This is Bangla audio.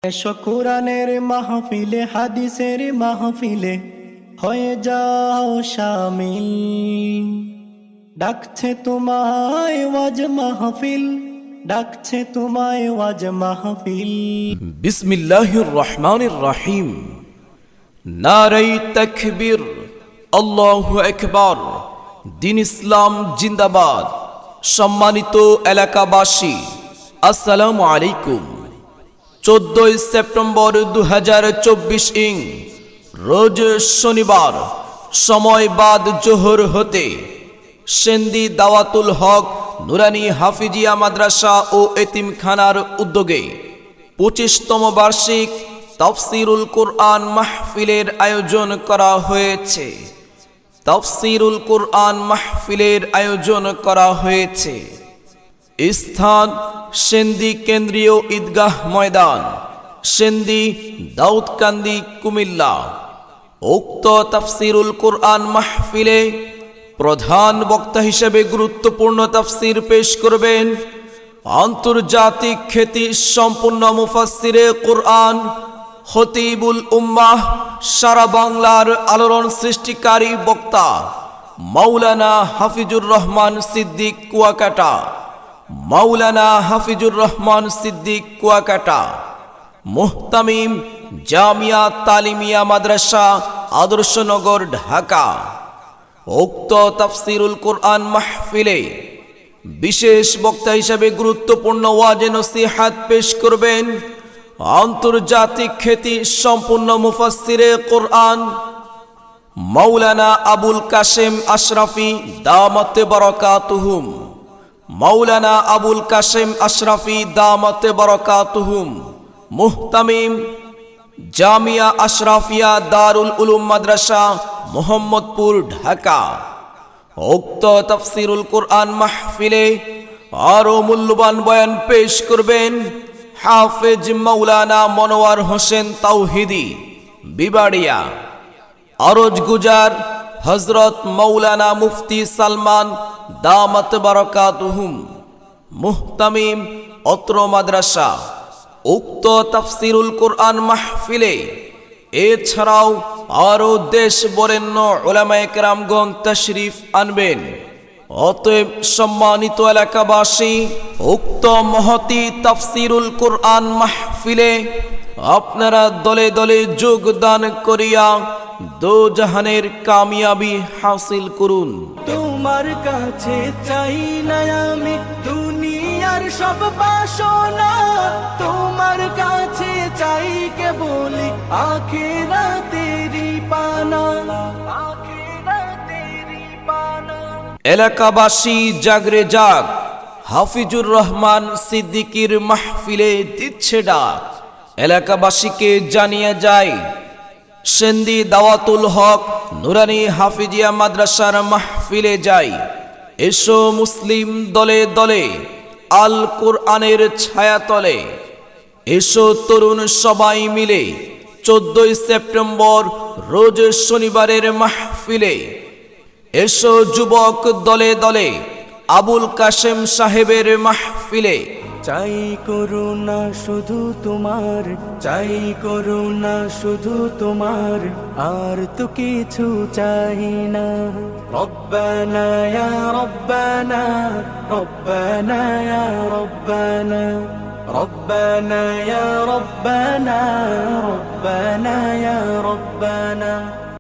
এসো কোরআনের মাহফিলে, হাদিসের মাহফিলে হয়ে যাও শামিল। ডাকছে তোমায় ওয়াজ মাহফিল, ডাকছে তোমায় ওয়াজ মাহফিল। বিসমিল্লাহির রহমানির রহিম। নারে তাকবীর, আল্লাহু আকবার। দ্বীন ইসলাম জিন্দাবাদ। সম্মানিত এলাকাবাসী, আসসালামু আলাইকুম। 14 সেপ্টেম্বর 2024 ইং রোজ শনিবার, সময় বাদ জোহর হতে সেন্দি দাওয়াতুল হক নুরানি হাফিজিয়া মাদ্রাসা ও এতিমখানার উদ্যোগে 25তম বার্ষিক তাফসীরুল কুরআন মাহফিলের আয়োজন করা হয়েছে। তাফসীরুল কুরআন মাহফিলের আয়োজন করা হয়েছে। স্থান সেন্দি কেন্দ্রীয় ঈদগাহ ময়দান, সেন্দি দাউদকান্দি, কুমিল্লা। উক্ত তাফসীরুল কুরআন মাহফিলে প্রধান বক্তা হিসেবে গুরুত্বপূর্ণ তাফসীর পেশ করবেন আন্তর্জাতিক খ্যাতি সম্পন্ন মুফাসসিরে কুরআন, খতিবুল উম্মাহ, সারা বাংলার আলোড়ন সৃষ্টিকারী বক্তা মাওলানা হাফিজুর রহমান সিদ্দিক কুয়াকাটা। মাওলানা হাফিজুর রহমান সিদ্দিক কুয়াকাটা, মুহতামিম জামিয়া তালিমিয়া মাদ্রাসা, আদর্শনগর, ঢাকা। উক্ত তাফসীরুল কুরআন মাহফিলে বিশেষ বক্তা হিসেবে গুরুত্বপূর্ণ ওয়াজ নসিহাত পেশ করবেন আন্তর্জাতিক খ্যাতি সম্পন্ন মুফাসসিরে কুরআন মাওলানা আবুল কাশেম আশরাফি দামাতে বারাকাতুহুম। মাওলানা আবুল কাশেম আশরাফি দামাতে বারাকাতুহুম, মুহতামিম জামিয়া আশরাফিয়া দারুল উলুম মাদ্রাসা, মোহাম্মদপুর, ঢাকা। উক্ত তাফসীরুল কুরআন মাহফিলে আরো মূল্যবান বয়ান পেশ করবেন হাফেজ মাওলানা মনোয়ার হোসেন তাওহিদি, বিবাড়িয়া। আরজ গুজার হযরত মাওলানা মুফতি সালমান দামাত বারাকাতুহুম, মুহতামিম অত্র মাদ্রাসা। উক্ত তাফসীরুল কুরআন মাহফিলে এছাড়াও আরো দেশ বরেণ্য উলামায়ে কেরামগণ তাশরীফ আনবেন। অতএব সম্মানিত এলাকাবাসী, উক্ত মহতি তাফসীরুল কুরআন মাহফিলে আপনারা দলে দলে যোগদান করিয়া দোজাহানের কামিয়াবি হাসিল করুন। তোমার কাছে চাই না আমি দুনিয়ার সব বাসনা, তোমার কাছে চাই কেবল আখিরাতেরই পানা, আখিরাতেরই পানা। এলাকাবাসী জাগরে জাগ, হাফিজুর রহমান সিদ্দিকীর মাহফিলে দিচ্ছে ডাক। এলাকাবাসীকে জানিয়ে যায় সেন্দি দাওয়াতুল হক নুরানি হাফিজিয়া মাদ্রাসার মাহফিলে যাই। এসো মুসলিম দলে দলে আল কোরআনের ছায়াতলে। এসো তরুণ সবাই মিলে 14 সেপ্টেম্বর রোজ শনিবারের মাহফিলে। এসো যুবক দলে দলে আবুল কাশেম সাহেবের মাহফিলে। চাই করুণা শুধু তোমার, চাই করুণা শুধু তোমার, আর তো কিছু চাই না। রব্বানা ইয়া রব্বানা, রব্বানা ইয়া রব্বানা, রব্বানা ইয়া রব্বানা, রব্বানা ইয়া রব্বানা।